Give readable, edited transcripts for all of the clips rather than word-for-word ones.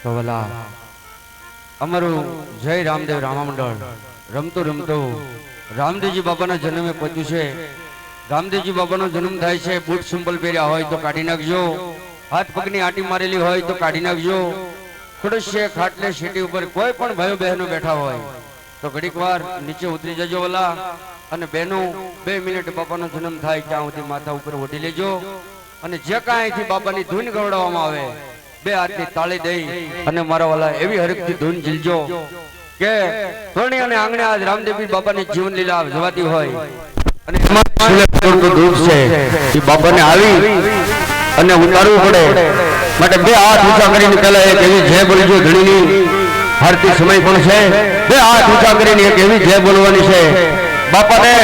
તો વલા અમારું જય રામદેવ રામા મંડળ રમતો રમતો રામદેવજી બાબાના જન્મે પહોંચ્યું છે। રામદેવજી બાબાનો જન્મ થાય છે, બૂટ સિમ્પલ પહેર્યા હોય તો કાઢી નાખજો, હાથ પગની આંટી મારેલી હોય તો કાઢી નાખજો, ખુડશે ખાટલે સીટી ઉપર કોઈ પણ ભાઈઓ બહેનો બેઠા હોય તો ઘડીક વાર નીચે ઉતરી જજો વલા, અને બહેનો 2 મિનિટ બાપાનો જન્મ થાય ત્યાં સુધી માથા ઉપર ઓઢી લેજો, અને જે કાંઈથી બાપાની ધૂન ગવડાવવામાં આવે 2 હાથની તાળી દઈ અને મારા વાલા એવી હરખથી ધૂન ઝીલજો કે ધોણી અને આંગણે આજ રામદેવજી બાબાની જીવન લીલા જવાતી હોય અને દૂધ છે એ બાબાને આવી અને ઉતારવું પડે માટે 2 હાથ ઊંચા કરીને પહેલા એક એવી જય બોલજો, ધણીની આરતી સમય પણ છે, 2 હાથ ઊંચા કરીને એક એવી જય બોલવાની છે બાપાને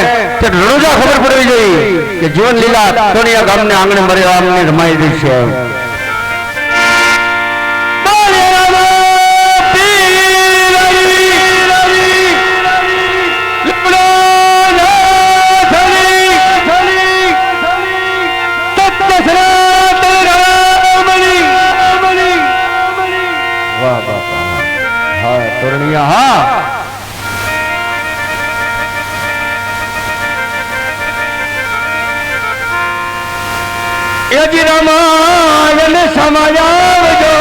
કે રણુજા ખબર પડવી જોઈએ કે જીવન લીલા ધોણીયા ગામને આંગણે મરે રામને રમાઈ દઈ છે। યજી રામાયણ સમાયાવજો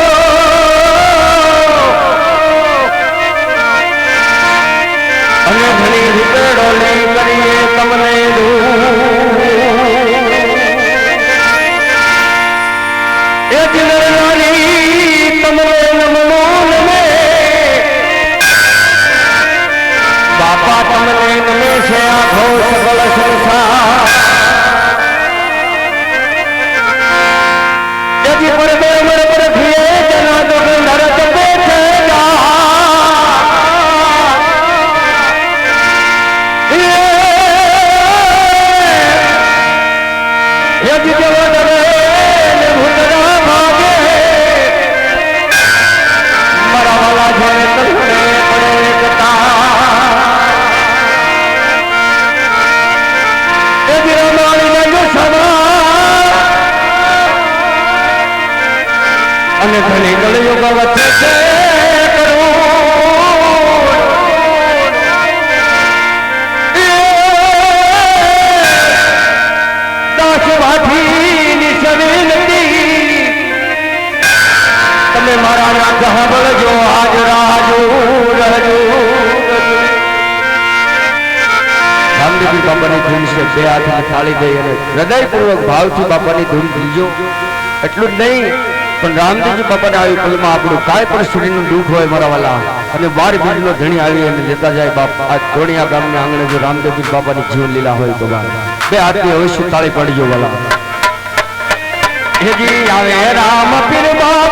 અને ઘણી રીતે ડોલી કરીએ તમને યજી નરનારી તમને નમો નમે બાપા તમને નમે છે આખો સકળ સંસાર અને ઘણી કળયુગ વચ્ચે તમે મારા નાથ સાંભળજો આજ રાજુ રાજુ રામદેવજી બાપાની ધૂન છે, 2 હાથની થાળી દઈ અને હૃદયપૂર્વક ભાવથી બાપાની ધૂન દીજો। એટલું જ નહીં પણ રામદેવજી બાપાને આવી પલમાં આપણું કાંઈ પણ શરીરનું દુઃખ હોય મારા વાલા અને 12 બીજનો ધણી આવી અને લેતા જાય બાપ આ ધોણિયા ગામને આંગણે જો રામદેવજી બાપાની જીવન લીલા હોય તો 2 હાથની અવશ્ય તાળી પડજો વાલા। હેજી આવે રામ પીર બાપ